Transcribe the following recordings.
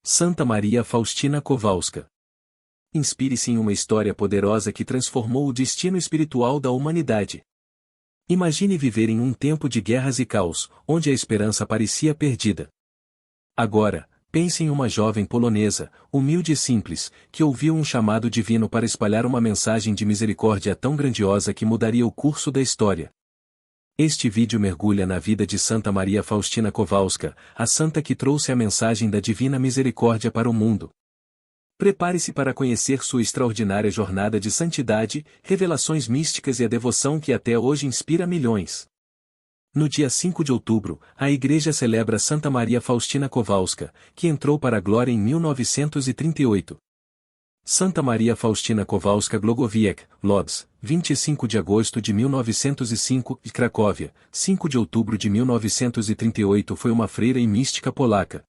Santa Maria Faustina Kowalska. Inspire-se em uma história poderosa que transformou o destino espiritual da humanidade. Imagine viver em um tempo de guerras e caos, onde a esperança parecia perdida. Agora, pense em uma jovem polonesa, humilde e simples, que ouviu um chamado divino para espalhar uma mensagem de misericórdia tão grandiosa que mudaria o curso da história. Este vídeo mergulha na vida de Santa Maria Faustina Kowalska, a santa que trouxe a mensagem da divina misericórdia para o mundo. Prepare-se para conhecer sua extraordinária jornada de santidade, revelações místicas e a devoção que até hoje inspira milhões. No dia 5 de outubro, a Igreja celebra Santa Maria Faustina Kowalska, que entrou para a glória em 1938. Santa Maria Faustina Kowalska Glogowiec, Lodz, 25 de agosto de 1905, e Cracóvia, 5 de outubro de 1938 foi uma freira e mística polaca.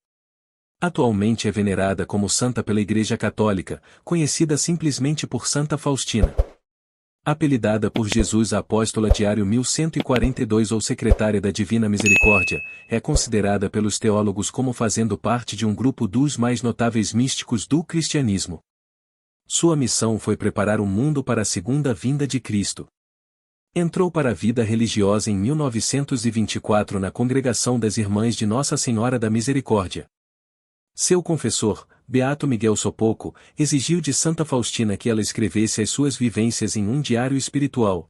Atualmente é venerada como santa pela Igreja Católica, conhecida simplesmente por Santa Faustina. Apelidada por Jesus a Apóstola Diário 1142 ou Secretária da Divina Misericórdia, é considerada pelos teólogos como fazendo parte de um grupo dos mais notáveis místicos do cristianismo. Sua missão foi preparar o mundo para a segunda vinda de Cristo. Entrou para a vida religiosa em 1924 na Congregação das Irmãs de Nossa Senhora da Misericórdia. Seu confessor, Beato Miguel Sopoco, exigiu de Santa Faustina que ela escrevesse as suas vivências em um diário espiritual.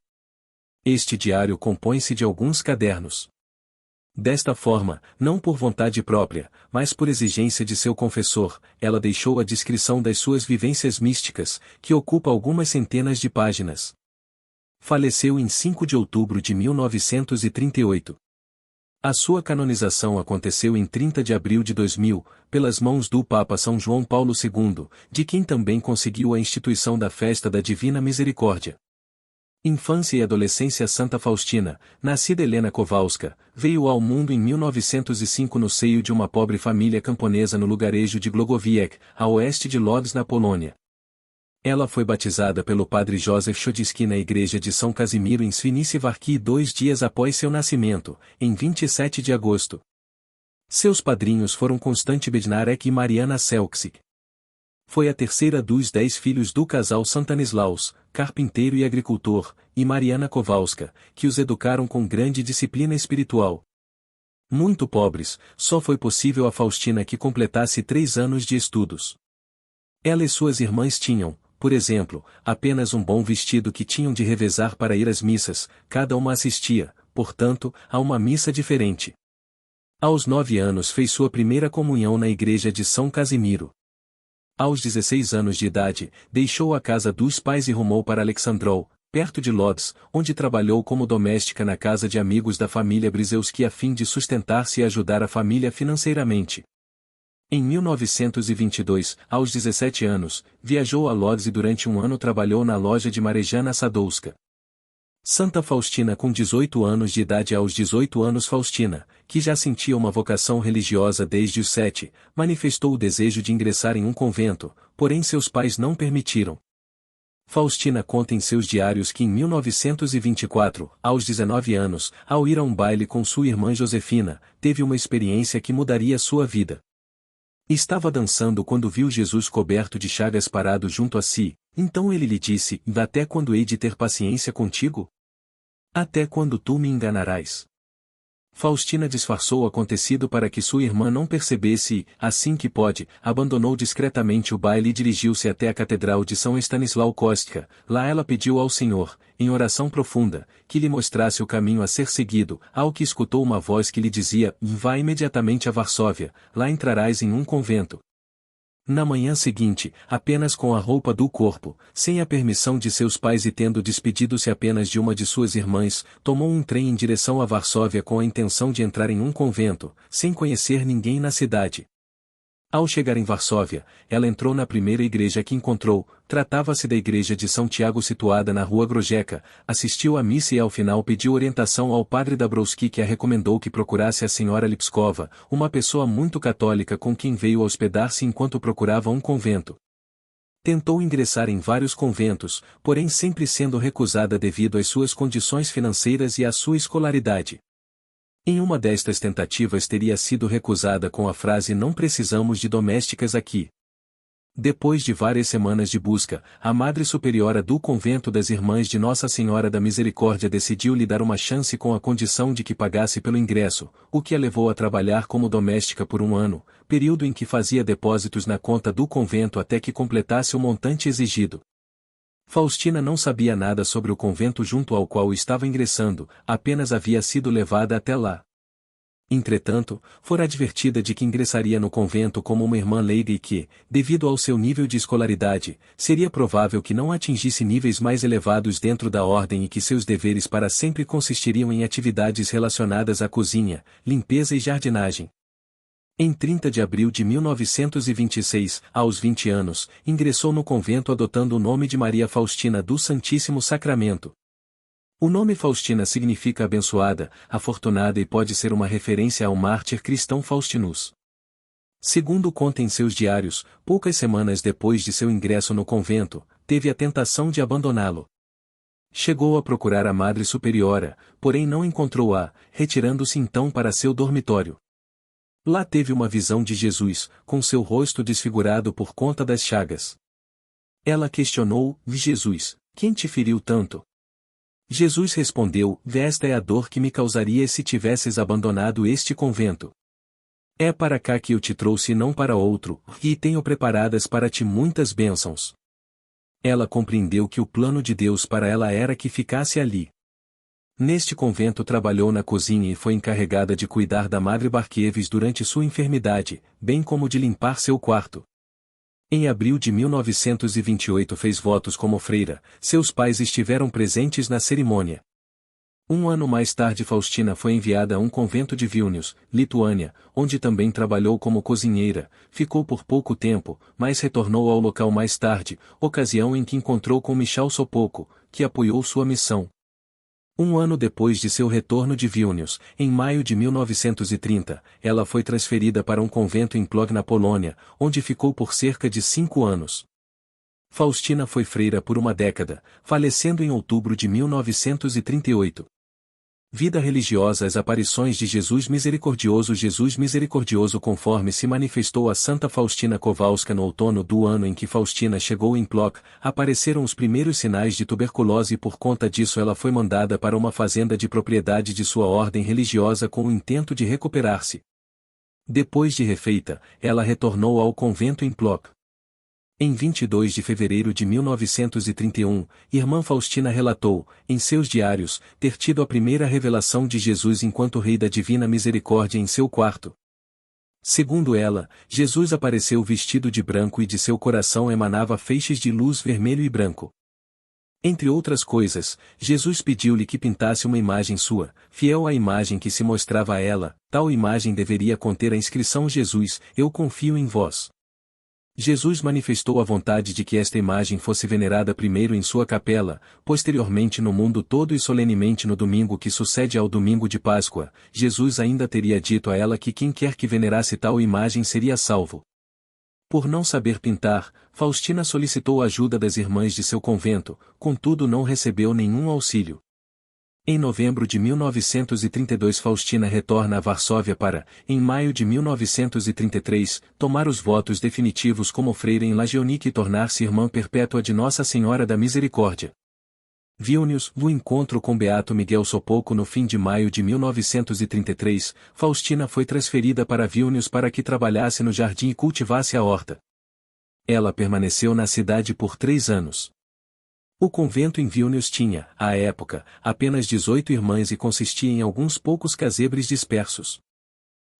Este diário compõe-se de alguns cadernos. Desta forma, não por vontade própria, mas por exigência de seu confessor, ela deixou a descrição das suas vivências místicas, que ocupa algumas centenas de páginas. Faleceu em 5 de outubro de 1938. A sua canonização aconteceu em 30 de abril de 2000, pelas mãos do Papa São João Paulo II, de quem também conseguiu a instituição da Festa da Divina Misericórdia. Infância e adolescência. Santa Faustina, nascida Helena Kowalska, veio ao mundo em 1905 no seio de uma pobre família camponesa no lugarejo de Glogowiec, a oeste de Lodz na Polônia. Ela foi batizada pelo padre Józef Chodziski na igreja de São Casimiro em Świnicy-Warki 2 dias após seu nascimento, em 27 de agosto. Seus padrinhos foram Konstanty Bednarek e Mariana Selksik. Foi a terceira dos 10 filhos do casal Stanislaus, carpinteiro e agricultor, e Mariana Kowalska, que os educaram com grande disciplina espiritual. Muito pobres, só foi possível a Faustina que completasse 3 anos de estudos. Ela e suas irmãs tinham, por exemplo, apenas um bom vestido que tinham de revezar para ir às missas, cada uma assistia, portanto, a uma missa diferente. Aos 9 anos fez sua primeira comunhão na igreja de São Casimiro. Aos 16 anos de idade, deixou a casa dos pais e rumou para Alexandrów, perto de Lodz, onde trabalhou como doméstica na casa de amigos da família Brzezowski a fim de sustentar-se e ajudar a família financeiramente. Em 1922, aos 17 anos, viajou a Lodz e durante um ano trabalhou na loja de Marejana Sadowska. Santa Faustina com 18 anos de idade. Aos 18 anos Faustina, que já sentia uma vocação religiosa desde os 7, manifestou o desejo de ingressar em um convento, porém seus pais não permitiram. Faustina conta em seus diários que em 1924, aos 19 anos, ao ir a um baile com sua irmã Josefina, teve uma experiência que mudaria sua vida. Estava dançando quando viu Jesus coberto de chagas parado junto a si, então ele lhe disse: Até quando hei de ter paciência contigo? Até quando tu me enganarás? Faustina disfarçou o acontecido para que sua irmã não percebesse e, assim que pôde, abandonou discretamente o baile e dirigiu-se até a Catedral de São Stanisław Kostka. Lá ela pediu ao Senhor, em oração profunda, que lhe mostrasse o caminho a ser seguido, ao que escutou uma voz que lhe dizia: Vá imediatamente a Varsóvia, lá entrarás em um convento. Na manhã seguinte, apenas com a roupa do corpo, sem a permissão de seus pais e tendo despedido-se apenas de uma de suas irmãs, tomou um trem em direção a Varsóvia com a intenção de entrar em um convento, sem conhecer ninguém na cidade. Ao chegar em Varsóvia, ela entrou na primeira igreja que encontrou. Tratava-se da igreja de São Tiago situada na rua Grodzieca, assistiu à missa e ao final pediu orientação ao padre Dabrowski, que a recomendou que procurasse a senhora Lipskova, uma pessoa muito católica com quem veio hospedar-se enquanto procurava um convento. Tentou ingressar em vários conventos, porém sempre sendo recusada devido às suas condições financeiras e à sua escolaridade. Em uma destas tentativas teria sido recusada com a frase "não precisamos de domésticas aqui". Depois de várias semanas de busca, a Madre Superiora do Convento das Irmãs de Nossa Senhora da Misericórdia decidiu lhe dar uma chance com a condição de que pagasse pelo ingresso, o que a levou a trabalhar como doméstica por 1 ano, período em que fazia depósitos na conta do convento até que completasse o montante exigido. Faustina não sabia nada sobre o convento junto ao qual estava ingressando, apenas havia sido levada até lá. Entretanto, fora advertida de que ingressaria no convento como uma irmã leiga e que, devido ao seu nível de escolaridade, seria provável que não atingisse níveis mais elevados dentro da ordem e que seus deveres para sempre consistiriam em atividades relacionadas à cozinha, limpeza e jardinagem. Em 30 de abril de 1926, aos 20 anos, ingressou no convento adotando o nome de Maria Faustina do Santíssimo Sacramento. O nome Faustina significa abençoada, afortunada e pode ser uma referência ao mártir cristão Faustinus. Segundo conta em seus diários, poucas semanas depois de seu ingresso no convento, teve a tentação de abandoná-lo. Chegou a procurar a Madre Superiora, porém não encontrou-a, retirando-se então para seu dormitório. Lá teve uma visão de Jesus, com seu rosto desfigurado por conta das chagas. Ela questionou: Jesus, quem te feriu tanto? Jesus respondeu: esta é a dor que me causaria se tivesses abandonado este convento. É para cá que eu te trouxe e não para outro, e tenho preparadas para ti muitas bênçãos. Ela compreendeu que o plano de Deus para ela era que ficasse ali. Neste convento trabalhou na cozinha e foi encarregada de cuidar da Madre Barqueves durante sua enfermidade, bem como de limpar seu quarto. Em abril de 1928 fez votos como freira, seus pais estiveram presentes na cerimônia. 1 ano mais tarde Faustina foi enviada a um convento de Vilnius, Lituânia, onde também trabalhou como cozinheira, ficou por pouco tempo, mas retornou ao local mais tarde, ocasião em que encontrou com Michał Sopocko, que apoiou sua missão. 1 ano depois de seu retorno de Vilnius, em maio de 1930, ela foi transferida para um convento em Płock na Polônia, onde ficou por cerca de 5 anos. Faustina foi freira por uma década, falecendo em outubro de 1938. Vida religiosa. As aparições de Jesus Misericordioso conforme se manifestou a Santa Faustina Kowalska no outono do ano em que Faustina chegou em Płock, apareceram os primeiros sinais de tuberculose e por conta disso ela foi mandada para uma fazenda de propriedade de sua ordem religiosa com o intento de recuperar-se. Depois de refeita, ela retornou ao convento em Płock. Em 22 de fevereiro de 1931, Irmã Faustina relatou, em seus diários, ter tido a primeira revelação de Jesus enquanto Rei da Divina Misericórdia em seu quarto. Segundo ela, Jesus apareceu vestido de branco e de seu coração emanava feixes de luz vermelho e branco. Entre outras coisas, Jesus pediu-lhe que pintasse uma imagem sua, fiel à imagem que se mostrava a ela, tal imagem deveria conter a inscrição: Jesus, eu confio em vós. Jesus manifestou a vontade de que esta imagem fosse venerada primeiro em sua capela, posteriormente no mundo todo e solenemente no domingo que sucede ao domingo de Páscoa. Jesus ainda teria dito a ela que quem quer que venerasse tal imagem seria salvo. Por não saber pintar, Faustina solicitou a ajuda das irmãs de seu convento, contudo não recebeu nenhum auxílio. Em novembro de 1932 Faustina retorna a Varsóvia para, em maio de 1933, tomar os votos definitivos como freira em Legionica e tornar-se irmã perpétua de Nossa Senhora da Misericórdia. Vilnius, no encontro com Beato Miguel Sopocko no fim de maio de 1933, Faustina foi transferida para Vilnius para que trabalhasse no jardim e cultivasse a horta. Ela permaneceu na cidade por 3 anos. O convento em Vilnius tinha, à época, apenas 18 irmãs e consistia em alguns poucos casebres dispersos.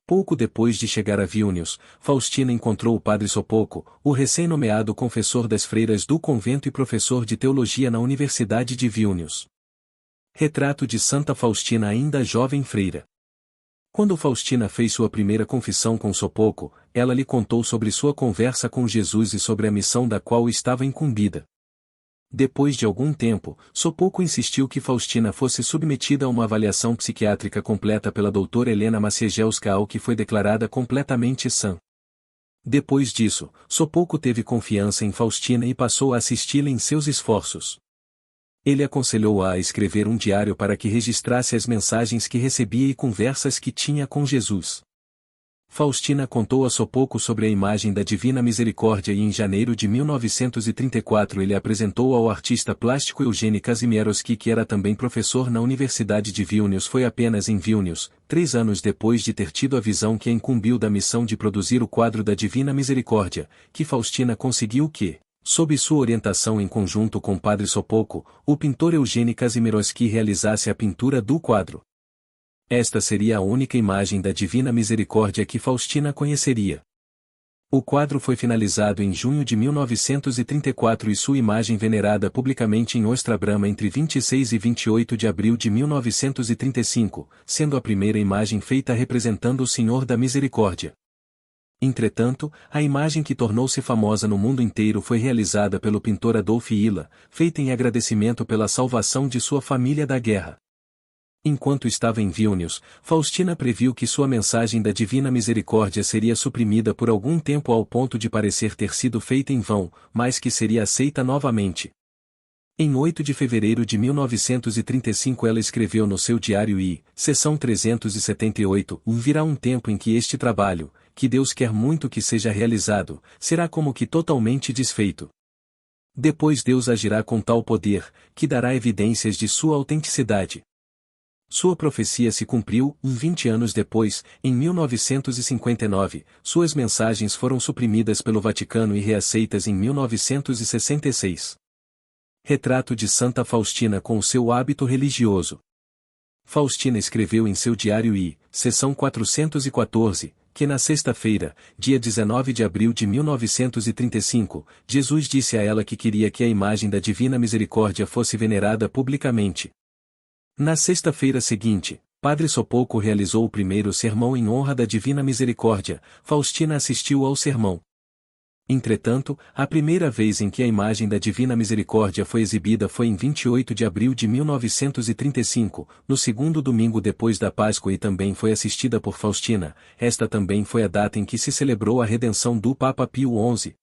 Pouco depois de chegar a Vilnius, Faustina encontrou o padre Sopocko, o recém-nomeado confessor das freiras do convento e professor de teologia na Universidade de Vilnius. Retrato de Santa Faustina ainda jovem freira. Quando Faustina fez sua primeira confissão com Sopocko, ela lhe contou sobre sua conversa com Jesus e sobre a missão da qual estava incumbida. Depois de algum tempo, Sopocko insistiu que Faustina fosse submetida a uma avaliação psiquiátrica completa pela doutora Helena Maciejewska, ao que foi declarada completamente sã. Depois disso, Sopocko teve confiança em Faustina e passou a assisti-la em seus esforços. Ele aconselhou-a a escrever um diário para que registrasse as mensagens que recebia e conversas que tinha com Jesus. Faustina contou a Sopoco sobre a imagem da Divina Misericórdia e em janeiro de 1934 ele apresentou ao artista plástico Eugene Kazimierowski, que era também professor na Universidade de Vilnius. Foi apenas em Vilnius, 3 anos depois de ter tido a visão que a incumbiu da missão de produzir o quadro da Divina Misericórdia, que Faustina conseguiu que, sob sua orientação em conjunto com Padre Sopoco, o pintor Eugene Kazimierowski realizasse a pintura do quadro. Esta seria a única imagem da Divina Misericórdia que Faustina conheceria. O quadro foi finalizado em junho de 1934 e sua imagem venerada publicamente em Ostrabrama entre 26 e 28 de abril de 1935, sendo a primeira imagem feita representando o Senhor da Misericórdia. Entretanto, a imagem que tornou-se famosa no mundo inteiro foi realizada pelo pintor Adolf Hiller, feita em agradecimento pela salvação de sua família da guerra. Enquanto estava em Vilnius, Faustina previu que sua mensagem da Divina Misericórdia seria suprimida por algum tempo ao ponto de parecer ter sido feita em vão, mas que seria aceita novamente. Em 8 de fevereiro de 1935 ela escreveu no seu diário seção 378, virá um tempo em que este trabalho, que Deus quer muito que seja realizado, será como que totalmente desfeito. Depois Deus agirá com tal poder, que dará evidências de sua autenticidade. Sua profecia se cumpriu, 20 anos depois, em 1959, suas mensagens foram suprimidas pelo Vaticano e reaceitas em 1966. Retrato de Santa Faustina com o seu hábito religioso. Faustina escreveu em seu diário seção 414, que na sexta-feira, dia 19 de abril de 1935, Jesus disse a ela que queria que a imagem da Divina Misericórdia fosse venerada publicamente. Na sexta-feira seguinte, Padre Sopoco realizou o primeiro sermão em honra da Divina Misericórdia. Faustina assistiu ao sermão. Entretanto, a primeira vez em que a imagem da Divina Misericórdia foi exibida foi em 28 de abril de 1935, no segundo domingo depois da Páscoa, e também foi assistida por Faustina. Esta também foi a data em que se celebrou a redenção do Papa Pio XI.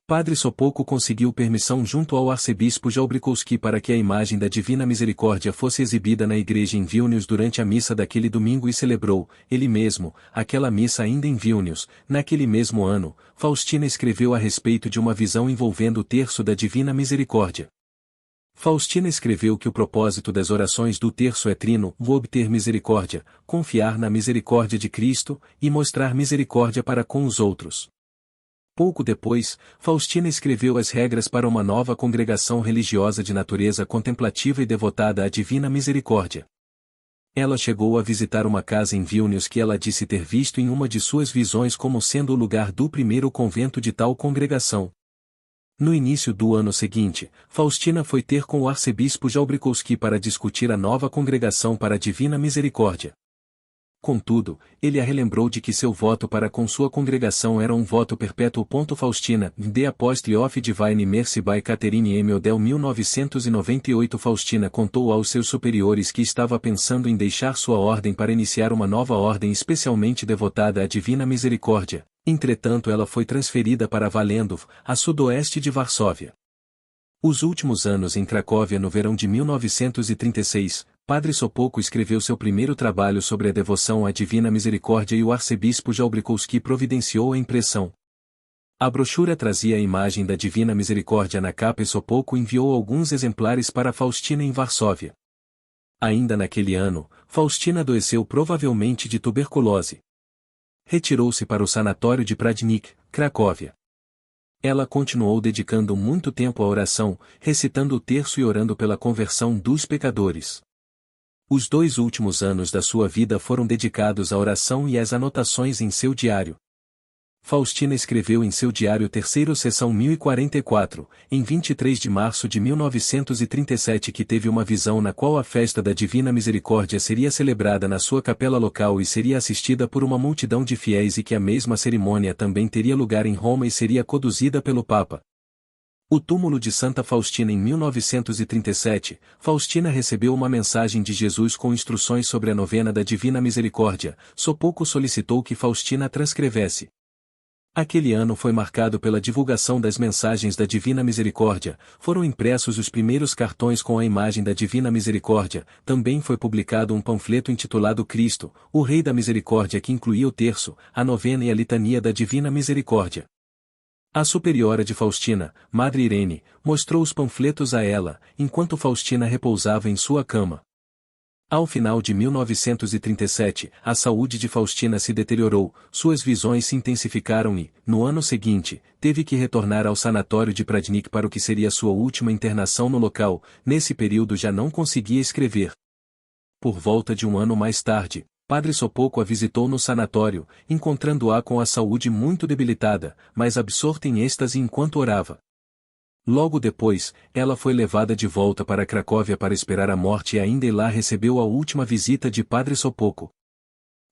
Padre Sopoco conseguiu permissão junto ao arcebispo Jalbrzykowski para que a imagem da Divina Misericórdia fosse exibida na igreja em Vilnius durante a missa daquele domingo e celebrou, ele mesmo, aquela missa ainda em Vilnius. Naquele mesmo ano, Faustina escreveu a respeito de uma visão envolvendo o terço da Divina Misericórdia. Faustina escreveu que o propósito das orações do terço é trino: obter misericórdia, confiar na misericórdia de Cristo, e mostrar misericórdia para com os outros. Pouco depois, Faustina escreveu as regras para uma nova congregação religiosa de natureza contemplativa e devotada à Divina Misericórdia. Ela chegou a visitar uma casa em Vilnius que ela disse ter visto em uma de suas visões como sendo o lugar do primeiro convento de tal congregação. No início do ano seguinte, Faustina foi ter com o arcebispo Jalbrzykowski para discutir a nova congregação para a Divina Misericórdia. Contudo, ele a relembrou de que seu voto para com sua congregação era um voto perpétuo. Faustina, The Apostle of Divine Mercy by Catherine M. Odell 1998. Faustina contou aos seus superiores que estava pensando em deixar sua ordem para iniciar uma nova ordem especialmente devotada à Divina Misericórdia. Entretanto, ela foi transferida para Walendów, a sudoeste de Varsóvia. Os últimos anos em Cracóvia. No verão de 1936, Padre Sopoco escreveu seu primeiro trabalho sobre a devoção à Divina Misericórdia e o arcebispo Jalbrzykowski providenciou a impressão. A brochura trazia a imagem da Divina Misericórdia na capa e Sopoco enviou alguns exemplares para Faustina em Varsóvia. Ainda naquele ano, Faustina adoeceu provavelmente de tuberculose. Retirou-se para o sanatório de Pradnik, Cracóvia. Ela continuou dedicando muito tempo à oração, recitando o terço e orando pela conversão dos pecadores. Os 2 últimos anos da sua vida foram dedicados à oração e às anotações em seu diário. Faustina escreveu em seu diário terceiro seção 1044, em 23 de março de 1937 que teve uma visão na qual a festa da Divina Misericórdia seria celebrada na sua capela local e seria assistida por uma multidão de fiéis e que a mesma cerimônia também teria lugar em Roma e seria conduzida pelo Papa. O túmulo de Santa Faustina. Em 1937, Faustina recebeu uma mensagem de Jesus com instruções sobre a novena da Divina Misericórdia. Sopoco solicitou que Faustina a transcrevesse. Aquele ano foi marcado pela divulgação das mensagens da Divina Misericórdia, foram impressos os primeiros cartões com a imagem da Divina Misericórdia, também foi publicado um panfleto intitulado Cristo, o Rei da Misericórdia, que incluía o terço, a novena e a litania da Divina Misericórdia. A superiora de Faustina, Madre Irene, mostrou os panfletos a ela, enquanto Faustina repousava em sua cama. Ao final de 1937, a saúde de Faustina se deteriorou, suas visões se intensificaram e, no ano seguinte, teve que retornar ao sanatório de Pradnik para o que seria sua última internação no local. Nesse período já não conseguia escrever. Por volta de um ano mais tarde, Padre Sopoco a visitou no sanatório, encontrando-a com a saúde muito debilitada, mas absorta em êxtase enquanto orava. Logo depois, ela foi levada de volta para Cracóvia para esperar a morte e ainda lá recebeu a última visita de Padre Sopoco.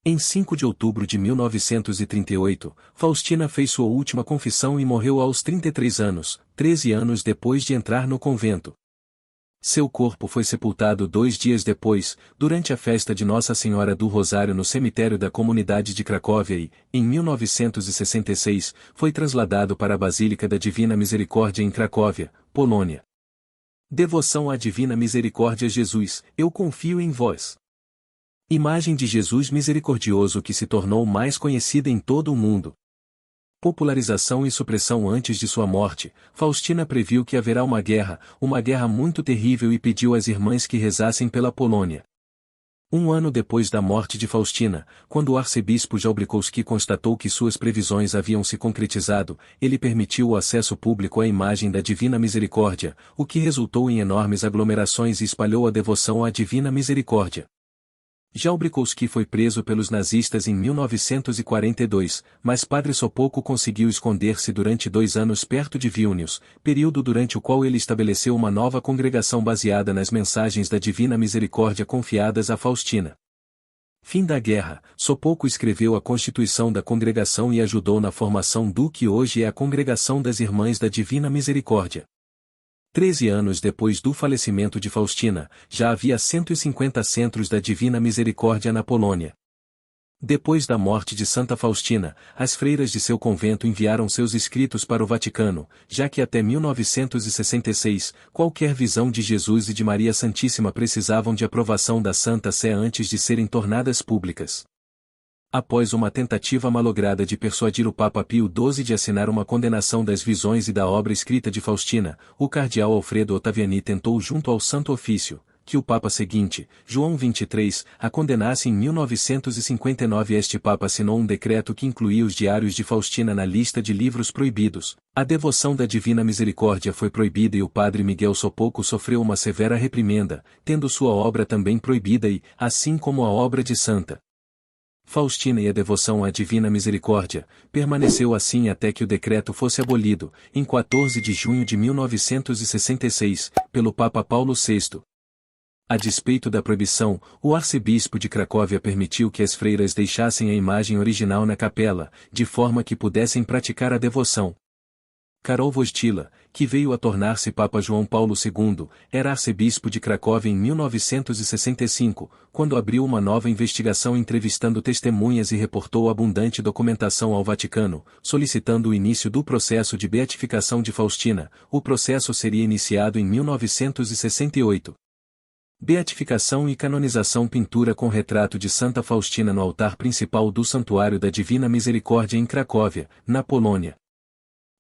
Em 5 de outubro de 1938, Faustina fez sua última confissão e morreu aos 33 anos, 13 anos depois de entrar no convento. Seu corpo foi sepultado 2 dias depois, durante a festa de Nossa Senhora do Rosário no cemitério da comunidade de Cracóvia e, em 1966, foi trasladado para a Basílica da Divina Misericórdia em Cracóvia, Polônia. Devoção à Divina Misericórdia. Jesus, eu confio em vós. Imagem de Jesus misericordioso que se tornou mais conhecida em todo o mundo. Popularização e supressão. Antes de sua morte, Faustina previu que haverá uma guerra muito terrível, e pediu às irmãs que rezassem pela Polônia. Um ano depois da morte de Faustina, quando o arcebispo Jalbrzykowski constatou que suas previsões haviam se concretizado, ele permitiu o acesso público à imagem da Divina Misericórdia, o que resultou em enormes aglomerações e espalhou a devoção à Divina Misericórdia. Jalbrzykowski foi preso pelos nazistas em 1942, mas Padre Sopoco conseguiu esconder-se durante 2 anos perto de Vilnius, período durante o qual ele estabeleceu uma nova congregação baseada nas mensagens da Divina Misericórdia confiadas a Faustina. Fim da guerra, Sopoco escreveu a constituição da congregação e ajudou na formação do que hoje é a Congregação das Irmãs da Divina Misericórdia. 13 anos depois do falecimento de Faustina, já havia 150 centros da Divina Misericórdia na Polônia. Depois da morte de Santa Faustina, as freiras de seu convento enviaram seus escritos para o Vaticano, já que até 1966, qualquer visão de Jesus e de Maria Santíssima precisavam de aprovação da Santa Sé antes de serem tornadas públicas. Após uma tentativa malograda de persuadir o Papa Pio XII de assinar uma condenação das visões e da obra escrita de Faustina, o cardeal Alfredo Ottaviani tentou junto ao Santo Ofício, que o Papa seguinte, João XXIII, a condenasse em 1959. Este Papa assinou um decreto que incluía os diários de Faustina na lista de livros proibidos. A devoção da Divina Misericórdia foi proibida e o padre Miguel Sopoco sofreu uma severa reprimenda, tendo sua obra também proibida e, assim como a obra de Santa Faustina e a devoção à Divina Misericórdia, permaneceu assim até que o decreto fosse abolido, em 14 de junho de 1966, pelo Papa Paulo VI. A despeito da proibição, o arcebispo de Cracóvia permitiu que as freiras deixassem a imagem original na capela, de forma que pudessem praticar a devoção. Karol Wojtyla, que veio a tornar-se Papa João Paulo II, era arcebispo de Cracóvia em 1965, quando abriu uma nova investigação entrevistando testemunhas e reportou abundante documentação ao Vaticano, solicitando o início do processo de beatificação de Faustina. O processo seria iniciado em 1968. Beatificação e canonização. Pintura com retrato de Santa Faustina no altar principal do Santuário da Divina Misericórdia em Cracóvia, na Polônia.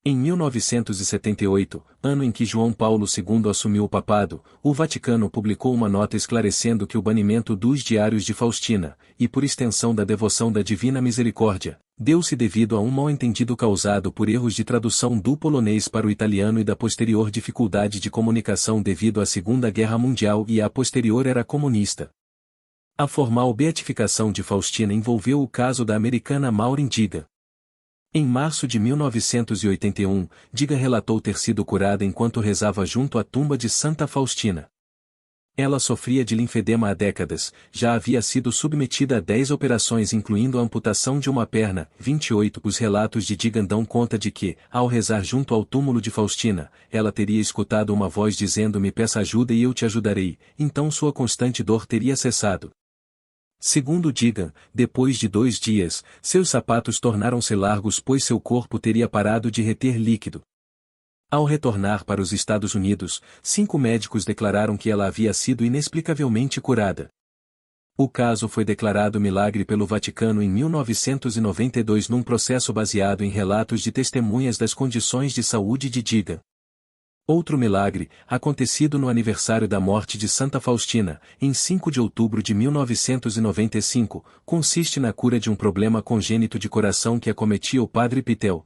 Em 1978, ano em que João Paulo II assumiu o papado, o Vaticano publicou uma nota esclarecendo que o banimento dos diários de Faustina, e por extensão da devoção da Divina Misericórdia, deu-se devido a um mal-entendido causado por erros de tradução do polonês para o italiano e da posterior dificuldade de comunicação devido à Segunda Guerra Mundial, e a posterior era comunista. A formal beatificação de Faustina envolveu o caso da americana Maureen Diga. Em março de 1981, Diga relatou ter sido curada enquanto rezava junto à tumba de Santa Faustina. Ela sofria de linfedema há décadas, já havia sido submetida a 10 operações incluindo a amputação de uma perna. 28 Os relatos de Diga dão conta de que, ao rezar junto ao túmulo de Faustina, ela teria escutado uma voz dizendo: "Me peça ajuda e eu te ajudarei", então sua constante dor teria cessado. Segundo Digan, depois de 2 dias, seus sapatos tornaram-se largos pois seu corpo teria parado de reter líquido. Ao retornar para os Estados Unidos, 5 médicos declararam que ela havia sido inexplicavelmente curada. O caso foi declarado milagre pelo Vaticano em 1992 num processo baseado em relatos de testemunhas das condições de saúde de Digan. Outro milagre, acontecido no aniversário da morte de Santa Faustina, em 5 de outubro de 1995, consiste na cura de um problema congênito de coração que acometia o padre Pitel.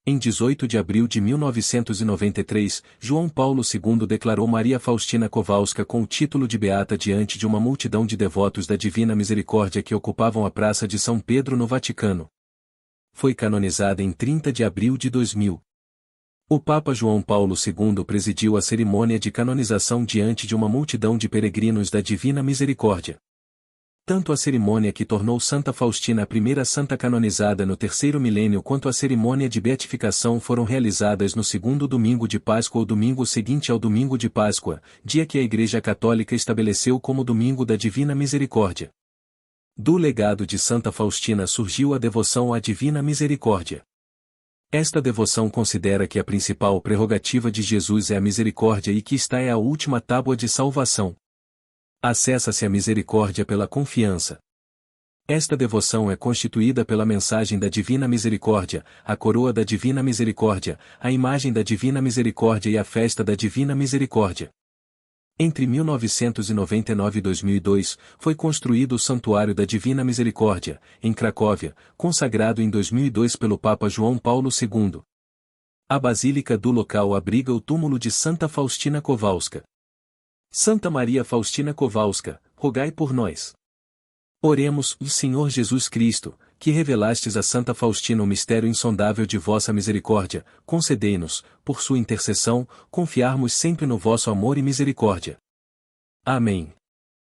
Em 18 de abril de 1993, João Paulo II declarou Maria Faustina Kowalska com o título de beata diante de uma multidão de devotos da Divina Misericórdia que ocupavam a Praça de São Pedro no Vaticano. Foi canonizada em 30 de abril de 2000. O Papa João Paulo II presidiu a cerimônia de canonização diante de uma multidão de peregrinos da Divina Misericórdia. Tanto a cerimônia que tornou Santa Faustina a primeira santa canonizada no 3º milênio quanto a cerimônia de beatificação foram realizadas no 2º domingo de Páscoa ou domingo seguinte ao domingo de Páscoa, dia que a Igreja Católica estabeleceu como domingo da Divina Misericórdia. Do legado de Santa Faustina surgiu a devoção à Divina Misericórdia. Esta devoção considera que a principal prerrogativa de Jesus é a misericórdia e que esta é a última tábua de salvação. Acessa-se a misericórdia pela confiança. Esta devoção é constituída pela mensagem da Divina Misericórdia, a coroa da Divina Misericórdia, a imagem da Divina Misericórdia e a festa da Divina Misericórdia. Entre 1999 e 2002, foi construído o Santuário da Divina Misericórdia, em Cracóvia, consagrado em 2002 pelo Papa João Paulo II. A basílica do local abriga o túmulo de Santa Faustina Kowalska. Santa Maria Faustina Kowalska, rogai por nós. Oremos, Senhor Jesus Cristo, que revelastes a Santa Faustina o mistério insondável de vossa misericórdia, concedei-nos, por sua intercessão, confiarmos sempre no vosso amor e misericórdia. Amém.